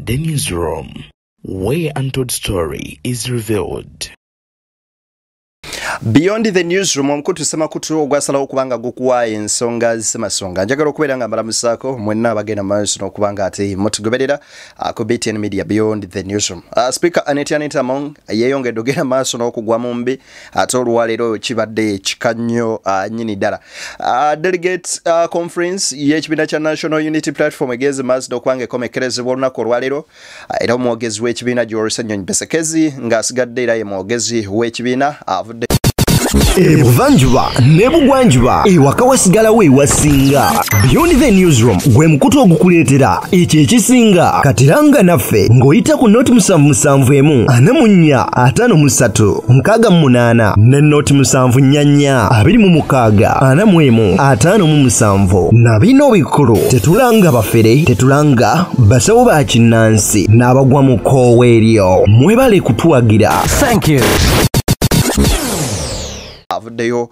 The newsroom, where untold story is revealed. Beyond the newsroom, omukutu sema kutu ogwasala okubanga gukuwa ensonga zisemasonga. Njagala okubeera nga mbalamusako mwenna abagenda maaso n'okubanga ate mutugoberera ku BTN Media Beyond the newsroom. Speaker Anita Among yeyongedde ogenda maaso n'okugwa mu mbi ate olwaleero kibadde kika nnyo nnyini ddala. Delegate conference y'ekibiina kya National Unity Platform egenze maaso n'okubanga ekomekerezebwa olunaku olwaleero era omwogezi w'ekibiina George Ssenyonyi Besekezi ng'asigadde era ye mwogezi w'ekibiina avudde Ebuvanjuba nebugwanjuba ewaka wasigala we wasinga. Beyond the newsroom gwe mukutu ogukuleetera ekyo ekisinga katiranga naffe ng'oyita ku noti 771 44 53 ne noti 744 26 45 na bino bikulu tetulanga bafere tetulanga basawo ba kinnansi n'abagwa mu koowa eryo mwebale kutuwagira. Thank you. avuddeyo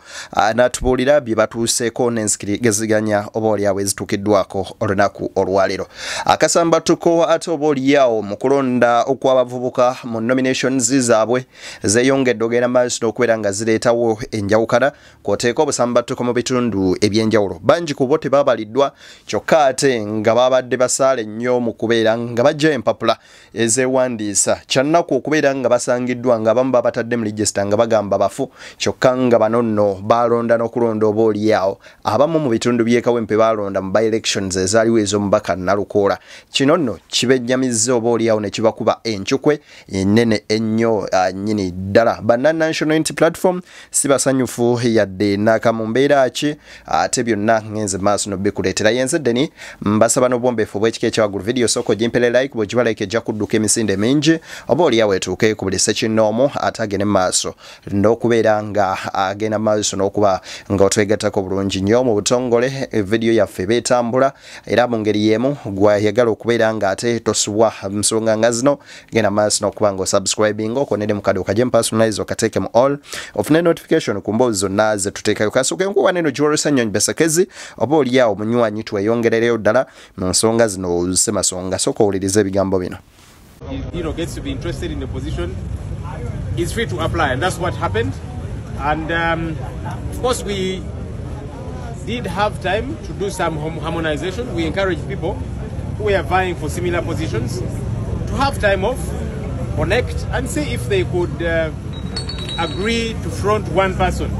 n'atubuulira bye batuuseeko n'ensikiriganya oba olyawo ezituukiddwako olunaku olwaleero. Akasambatuko ate oba olyawo mu kulonda okw'abavubuka mu nominations zaabwe zeeyongedde ogenda maaso n'okubeera nga zireetawo enjawukana kw'oteeka obusambatuko mu bitundu eby'enjawulo. Bangi ku bo tebaabaliddwa kyokka ate nga babadde basaale nnyo mu kubeera nga bajja empapula ezeewandiisa kyannaku okubeera nga basangiddwa nga abamu babatadde mu register nga bagamba bafu kyokka nga banono balonda n'okulonda oba olyawo abamu mu bitundu by'ekawempe balonda mu by-elections ezaaliwo ez'omubaka Nalukoola. Kino nno kibejjamizza oba olyawo ne kibakuba encukwe ennene ennyo nnyini ddala. Banna National Unity Platform si basanyufu yadde n'akamu mbeera ki ate byonna ngenze maaso n'obbikuleetera yenze ddeni mbasaba n'obwombeefu bw'ekika ekyawaggulu video soko gimpere like bw'ogiba like ejja kudduka emisinde mingi oba olyawo etuuke ku buli ssekinnoomu ate agende maaso n'okubeera nga agenda maaso n'okuba nga otwegattako bulungi nnyo mu butongole video yaffe betambula era mu ngeri y'emu gwayagala okubeera nga ate tosubwa nsonga nga zino genda maaso n'okuba nga osubscribing okonere mu kado kaje personalize okateeke mu all ofune notification ku mboozi zonna ze tuteekayo. Kasooka enkuba neno George Ssenyonyi Besekezi oba olyawo munywanyi tweyongerereyo ddala mu nsonga zino zisemasonga sooka owuliriza ebigambo bino. Gets to be interested in the position is free to apply, and that's what happened. And of course we did have time to do some harmonization. We encourage people who are vying for similar positions to have time off, connect and see if they could agree to front one person.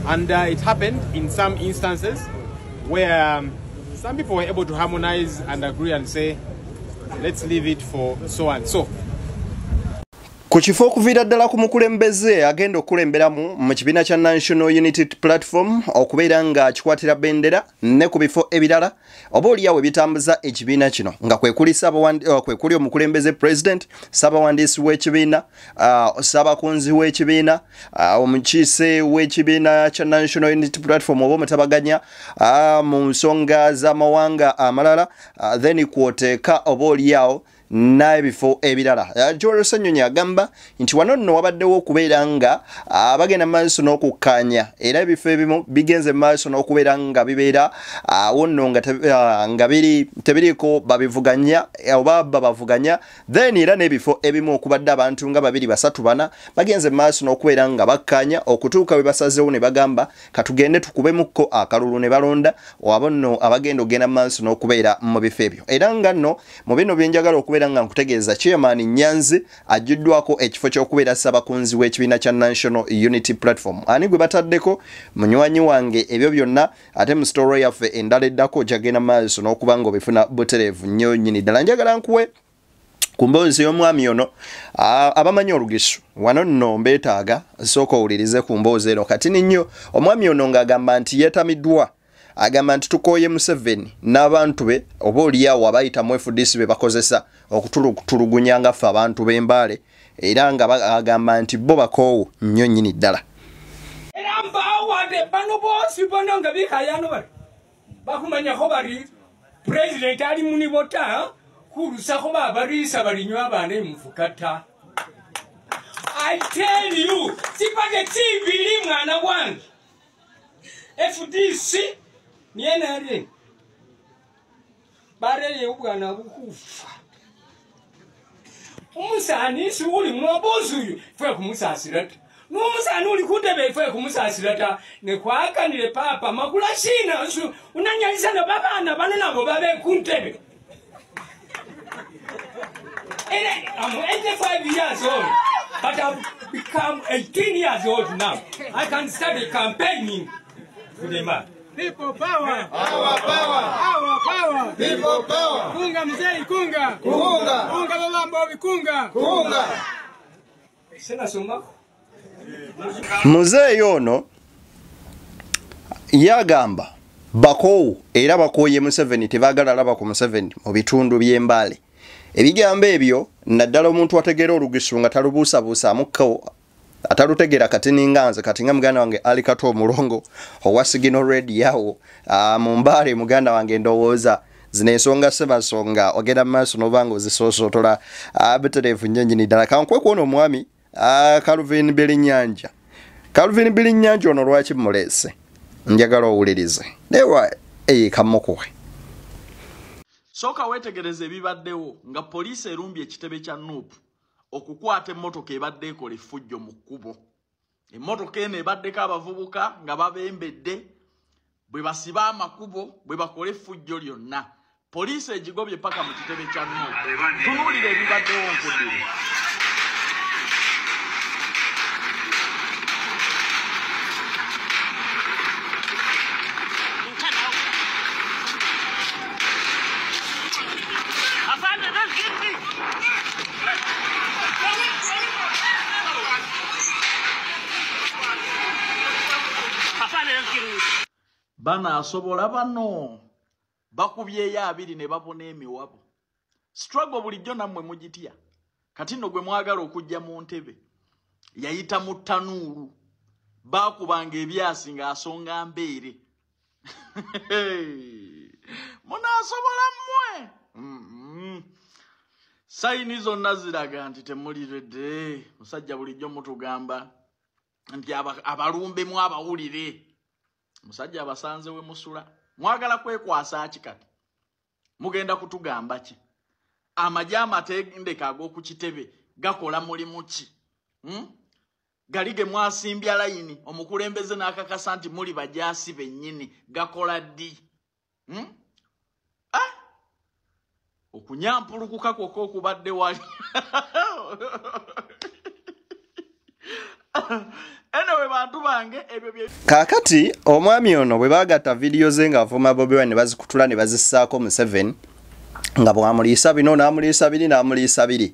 And it happened in some instances where some people were able to harmonize and agree and say let's leave it for so and so. Ku kifo okuviira ddala ku mukulembeze agenda okulemberamu mu kibiina kya National Unity Platform okubeera nga kikwatira bendera ne ku bifo ebirala oba olyawo ebitambuza ekibiina kino nga kwe kuli omukulembeze president, ssaabawandiisi w'ekibiina, ssaabakunzi w'ekibiina, omukiise w'ekibiina kya National Unity Platform oba omutabaganya mu nsonga z'amawanga amalala then kwoteeka oba olyawo n'ebifo ebirala. George Ssenyonyi agamba nti wano nno wabaddewo okubeera nga bagenda maaso n'okukkaanya era ebifo ebimu bigenze maaso n'okubeera nga bibeera awo nno nga tebiriiko babivuganya oba babavuganya then era n'ebifo ebimu okubadde abantu nga 2 3 4 bagenze maaso n'okubeera nga bakkaanya okutuuka we basazeewo ne bagamba katugende tukubemukko akalulu ne balonda abo nno abagenda ogenda maaso n'okubeera mu bifo ebyo. Era nga nno mu bino byenjagala okubeera nga nkutegeeza Chairman Nyanzi ajiddwako ekifo ky'okubeera ssabakunzi w'ekibiina kya National Unity Platform. Ani gwe bataddeko munywanyi wange ebyo byonna ate mu story yaffe endala eddako gyagenda maaso n'okuba nga obifuna butereevu nnyo nnyini ddala. Njagala nkuwe ku mboozi y'omwami ono abamanyi olugisu wano nno mbeetaaga sooka owulirize ku mboozi eno katini nnyo. Omwami ono ng'agamba nti yeetamiddwa agamba nti tukooye Museveni n'abantu be oba olyawo abayita mu FDC be bakozesa okutulugunya nga ffe abantu b'embaale era nga agamba nti bo bakoowu nnyo nnyini ddala. Era mbawade bano boosi bonna nga bikayano bali bakumanyako bali president ali munibota kulusako babaliisa balinywa abaana emufukata. I tell you, sipate TV mwana wange FDC niena ali barele ubwana bukufa Umusani si uli mwabozu fwe kumusasirata. N'umusani uli kutebe fwe kumusasirata ne kwakanire papa makula shina su unanyaliza na babana bano nabo babe kuntebe. I'm 85 years old, but I've become 18 years old now. I can start a campaigning for the man. People power! Our power! Our power! People power! Kunga mzee kunga! Kunga! Kunga baba mbovi kunga! Kunga! Sena songa. Mzee yono yagamba bakowu era bakoye Museveni tebagala laba ku Museveni mu bitundu by'embale. Ebigambo ebyo naddala omuntu ategeera olugisu nga talubuusabuusa amukko atalutegeera kati ninganze kati nga muganda wange Ali Kato omulongo owa Signal Radio mu Mbale muganda wange ndowooza zino ensonga sebasonga ogenda mu maaso n'obanga ozisoosotola abetereevu nnyonnyini ddala kankwe kuona omwami Calvin Bilinnyanja. Calvin Bilinnyanja ono lwaki muleese njagala owulirize newa kamukuwe. Soka wetegereze ebibaddewo nga poliisi erumbye ekitebe kya Nuupu okukwata emmotoka ebadde ekola effujjo mu kkubo. Emmotoka eno ebaddeko abavubuka nga babembedde bwe basiba amakubo bwe bakola effujjo lyonna. Poliisi egigobye paka mu kitebe kya Nuupu. Tunuulira ebibaddewo nkuddire. Bana asobola bano bakubyeyo 2 ne babona emiwabo. Struggle bulijjo nammwe mugitya. Kati nno gwe mwagala okujja mu ntebe. Yayita mu ttanuulu. Baakubanga ebyasi ng'asonga mbeere. Muna asobola mmwe. Sayini zonna ziraga nti temuliredde. Musajja bulijjo mutugamba nti abalumbe mu abawulire. Musajja abasanze we musula. Mwagala kwekwasa kikati. Mugenda kutugamba ki? Amajama amatendeka ag'oku kitebe gakola mulimu ki? Galige mwasimbya layini omukulembeze n'akakasa nti muli bajasi bennyini gakola ddi? Okunyampulukuka kwokka okubadde wali. Anyway, bantu bange ebyo bye kakati omwami ono bwe bagata video ze nga avuma Bobi Wine bazikutula ne bazissaako mu 7 nga bwamulisa bino n'amulisa biri n'amulisa biri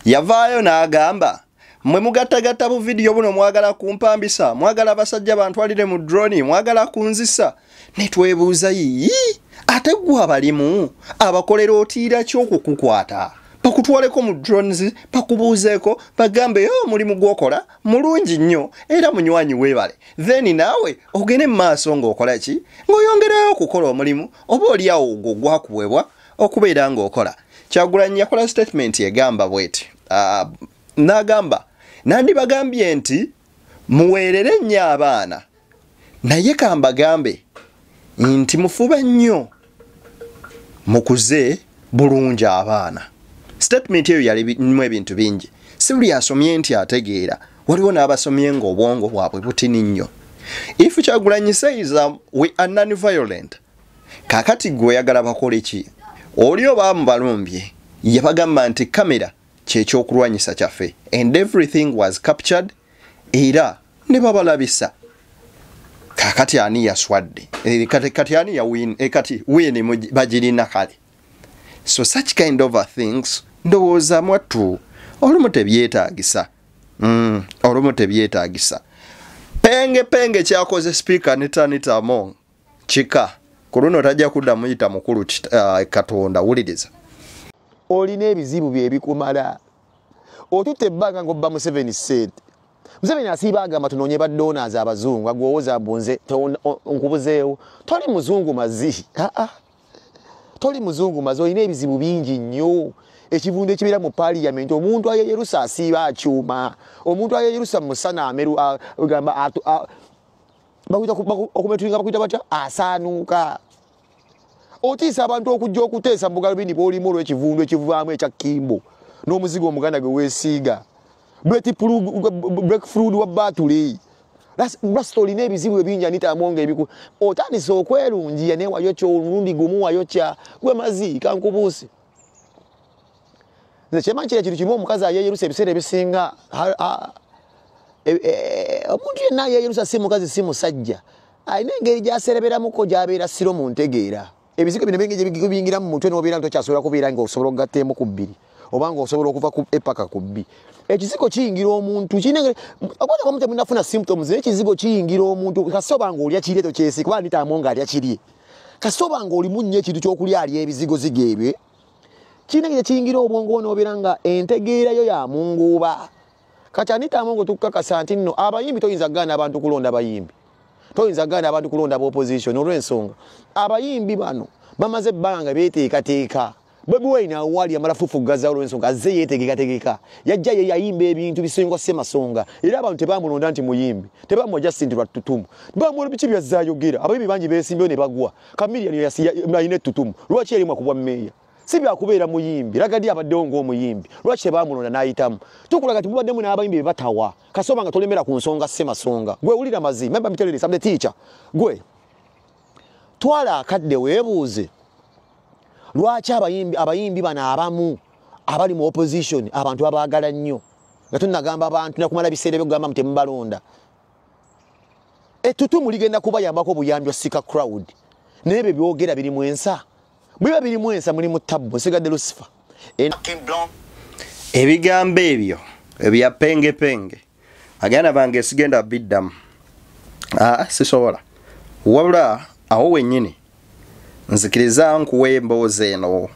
yavaayo n'agamba mwe mugattagatta bu video buno mwagala kumpambisa mwagala basajja bantwalire mu drone mwagala kunzisa ne twebuuza yi ate gwe abalimu abakolera otiira ky'okukukwata bakutwaleko mu drones bakubuuzeeko bagambe mulimu gwokola mulungi nnyo era munywanyi weebale then naawe ogende mu maaso ng'okola ki ng'oyongerayo okukola omulimu oba oliawo ogwo gwakuweebwa okubeera ng'okola. Kyagulanyi yakola statement egamba bweti n'agamba nandibagambye nti muweerere nnyo abaana naye kambagambe nti mufube nnyo mukuze bulungi abaana. Statement eyo yalimu ebintu bingi. Si buli asomye nti ategeera waliwo n'abasomye ng'obwongo bwabwe butini nnyo. If Kyagulanyi says we are non-violent kakati gwe oyagala bakole ki? Oli oba mubalumbye yabagamba nti kamera kyekyokulwanyisa kyaffe and everything was captured era ne babalabisa. Kakati ani yaswadde kati ani yawin kati wini bagirina kale. So such kind of things ndowooza mwattu olumu tebyetaagisa. Olumu tebyetaagisa. Penge kyakoze speaker Netanita Among chika ku luno tajja kudda muyita mukulu Katonda wuliriza. Olina ebizibu bye bikumala. Otutte ebbanga ng'obba Museveni ssente. Museveni asiiba agamba tunoonye ba donors abazungu agwowoza abunze nkubuzeewo. Toli muzungu mazi. Toli muzungu mazi olina ebizibu bingi nnyo. Ekivundu ekibeera mu parliament omuntu ayeyerusa asiiba akyuma. Omuntu ayeyerusa musana ameru agamba okumetulinga bakwita batya asaanuuka. Otiisa abantu okujja okuteesa mu Galubindi bw'olimu olw'ekivundu ekivaamu ekya Kimbo. n'omuzigo omuganda gwe weesiiga breakfruit wa batuli story n'ebizibu ebingi Anita Amonga ebiku otandise okwerungiya ne wayokya olundi gumu wayokya gwe mazi kankubuusi nze kyema kiri ekintu kimu omukazi ayeeyerusa ebiseera ebisinga omuntu yenna ayeeyerusa si mukazi si musajja alina engeri gy'asereberamuko gy'abeera siro mu ntegeera ebizigo bino bingira mu mutwe n'obeera nga tokyasobola kubeera nga osobola okugattaemu ku bbiri oba nga osobola okuva ku epaka ku bbi ekizigo kiyingira omuntu okwata kwa mutemu nafuna symptoms ekizigo kiyingira omuntu kasoba nga olya kirye tokyesi kuba Anita Amonga alya kirye kasoba nga olimu nnyo ekintu ky'okulya alya ebizigo zigebye kinenge kiyingira obwongo n'obeera nga entegeera yo ya munguuba kati Anita Amonga tukakasa nti nno abayimbi toyinza kugaana abantu kulonda abayimbi toyinza kugaana abantu kulonda opposition olw'ensonga abayimbi bano bamaze ebbanga beeteekateeka Bobi Wine awali amala fufugaza olw'ensonga azze yeetegeekategeeka yajja ye yayimba ebintu bisinga ssemasonga era abantu tebamulonda nti muyimbi tebamwa Justin Lwattutumu bamwola biki byazaayogera abayimbi bangi beesimbyeyo ne bagwa Kamiliyoni ayina ettutumu lwaki erimu akubwa mmeeya si byakubeera muyimbi ragadi abaddewo ng'omuyimbi lwaki tebamulonda n'ayitamu tukulaga timubaddemu n'abayimbi be batawa kasoba nga tolemera ku nsonga ssemasonga gwe wulira mazima memba mitereresa I'm the teacher gwe twala akadde weebuuze lwaki abayimbi bano abamu abali mu opposition abantu abaagala nnyo nga tunagamba abantu nakumala biseera byokugamba mu temubalonda ettutumu ligenda kubayambako obuyambi osika crowd naye bye byogera biri mu ensa bwe biri mu ensa muli mu tabbu nsigadde Lucifer ebigambo ebyo ebya penge agana bange sigenda biddamu sisobola wabula awo wennyini nzikiriza nkuwe emboozi eno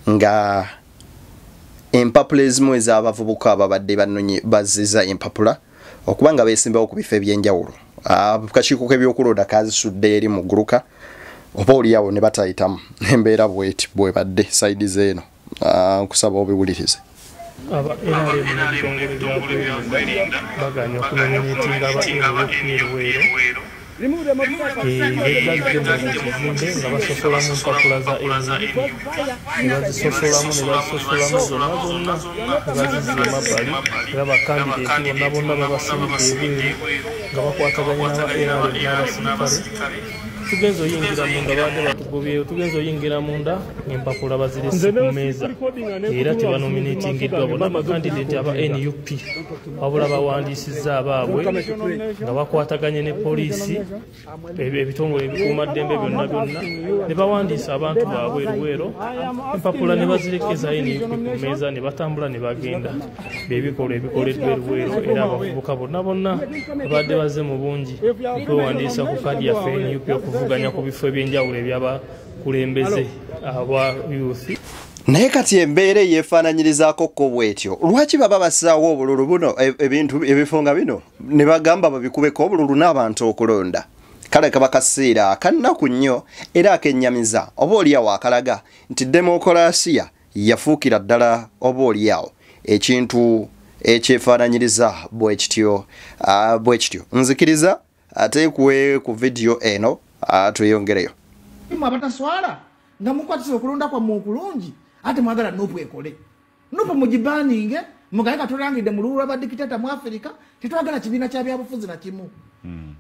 nga empapula ezimu ez'abavubuka ababadde bazziza empapula okuba nga beesimbawo ku bifo ebyenjawulo akakiiko k'ebyokulonda kazisudde eri mu gguluka oba oliawo ne batayitamu embeera bweti bwebadde sayidi zeeno nkusaba obiwulirize aba NRM n'ebitongole baganya okunominatinga aba NRM Egazze nga basosolamu empapula za nebazisosolamu zonna nebazizza emabbali era bakandideeti bonna babasimidde ebweru nga bakwataganya n'aba NRM n'abasirikale tugenza oyingira munda badde batugobyeyo tugenza oyingira munda empapula bazirese ku meeza era tebanominatingiddwa bonna bakandideti aba NUP wabula bawandiisizza abaabwe nga bakwataganye ne poliisi ebitongole ebikuumaddembe byonna ne bawandiisa abantu baabwe eruweero empapula ne bazirekeza NUP ku meeza ne batambula ne bagenda bebikolwa ebikoleddwa eruweero era abavubuka bonna babadde bazze mu bungi okwewandiisa ku kadi yaffe NUP okuvuganya ku bifo ebyenjawulo ebyabakulembeze aba youth naye kati embeera yeefaananyirizaako ko bwetyo lwaki baba bassaawo obululu buno ebintu ebifunga bino ne bagamba babikubeko obululu n'abantu okulonda kale kaba kaseera akannaku nnyo era akennyamiza oba oliawo akalaga nti demokolasiya yafuukira ddala oba oliawo ekintu ekyefaananyiriza bwekityo nzikiriza ate kuwe ku vidiyo eno tuyongereyo abataswala nga mukwatisa okulonda kwammwe okulungi ate mwagala nupu ekole nupu mugibaninge mugaye katulangidde mu luulu lw'abadikitata mu Afirika tetwagala kibiina kya byabufuzi na kimu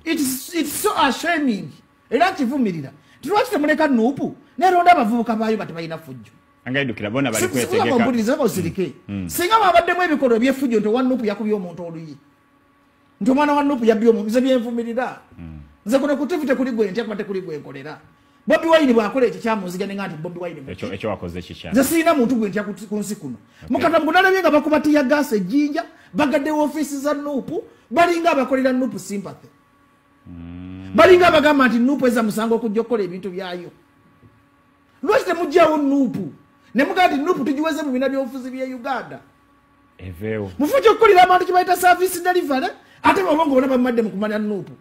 it's so ashaming era kivumirira lwaki temuleka nupu neronda abavubuka baayo nga tebalina fujjo angaidukira bona bali kwetegeka osirike singa babaddemu ebikolwa ebyefujjo nti owa nupu yakubye omuntu oluyi nti omwana wa nupu yabbye omuntu nze byenvumirira nze kuno kutivite kuli gwe ntya kuba tekuli gwe nkolera Bobi Wine bwakola ekyo kyamunzigane nga nti Bobi Wine ekyo wakoze kikya nze sirina muntu gwe ntya ku nsi kuno mukatamu nalabye nga bakubatiya gaasi ejjinja bagadde ofiisi za nupu balinga abakolera nupu sympathy balinga abagamba nti nupu eza musango okujja okukola ebintu byayo lwaki temugyawo nupu ne mugamba nti nupu tugiweze mu bina by'obufuzi bya Uganda mufujja okukolera abantu kibayita service delivery ate babongo bona bamadde mu kumanya nupu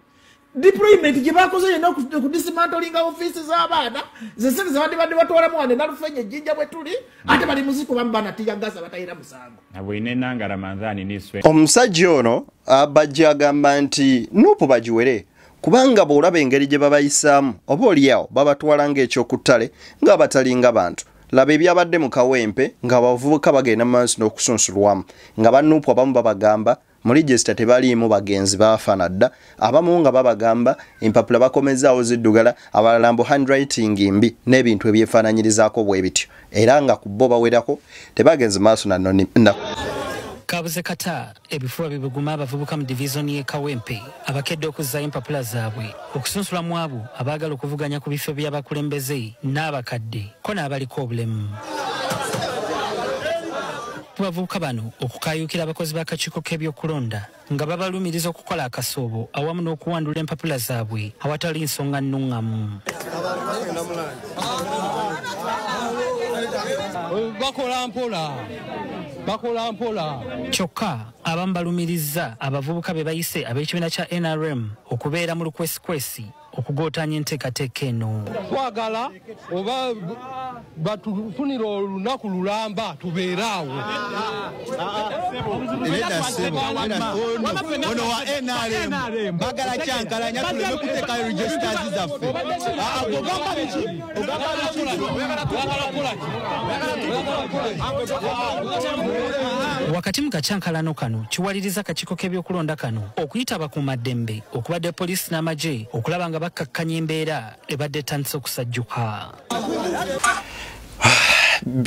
deployment gye bakoze yena ku dismantling office z'abaana zesente zabadde batwalamu wane nalufenye ejjinja bwe tuli ate bali muziko bambana tiyagaza batayira musango abwine nanga Ramadhani niswe omusajja ono abajja agamba nti nupu bagiwere kubanga bw'olaba engeri gye babayisaamu oba oliawo babatwala ng'ekyokuttale ng'abatalinga bantu laba ebyabadde mu Kawempe nga bavubuka bagenda maaso n'okusunsulwamu nga bannuupu abamu babagamba mu register tebaliimu bagenzi baafana dda abamu nga babagamba empapula bakomezaawo ziddugala abalala mbu handwriting mbi n'ebintu ebyefaananyirizaako bwe bityo era nga ku bo bawerako tebagenze maaso nanno Kabuze kata ebifuba bibuguma abavubuka mu division ye Kawempe abakedde okuzza empapula zaabwe okusunsula mu abo abaagala okuvuganya ku bifo by'abakulembeze n'abakadde ko n'abaliko obulemu. Abavubuka bano okukayuukira abakozi b'akakiiko k'ebyokulonda nga babalumiriza okukola akasoobo awamu n'okuwandula empapula zaabwe awatali nsonga nnuŋŋamu. Bakola mpola. Kyokka abamu balumiriza abavubuka be bayise ab'ekibiina kya NRM okubeera mu lukwesikwesi okugootanya enteekateeka eno. Twagala oba batufunira olunaku lulamba tubeeraawo. Ono wa NRM bagala kyankalanya tuleme kuteekayo registers zaffe. Wakati mu kacyankalano kano kiwaliriza akakiiko k'ebyokulonda kano okuyita abakuumaddembe okubadde poliisi n'amagye okulaba nga bakkakkanya embeera ebadde etandise okusajjuka.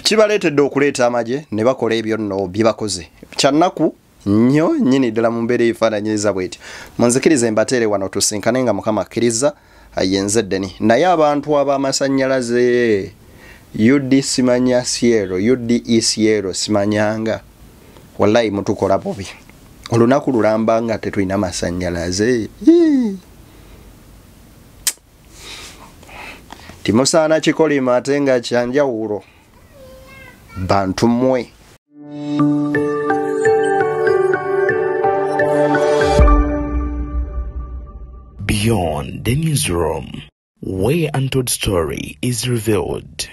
Kibaleetedde okuleeta amagye ne bakola ebyo nno bye bakoze kyannaku nnyo nnyini ddala mu mbeera ebifaananyiriza bw'etyo. Munzikirize mbateere wano tusinkane nga Mukama akkiriza yenze ddeni naye abantu ab'amasannyalaze UD simanya siero UDE siero simanyanga wallahi mutukola bubi olunaku lulamba nga tetulina masannyalaze timusaana kikolima ate nga kyanjawulo bantu mmwe. Beyond the newsroom, where untold story is revealed.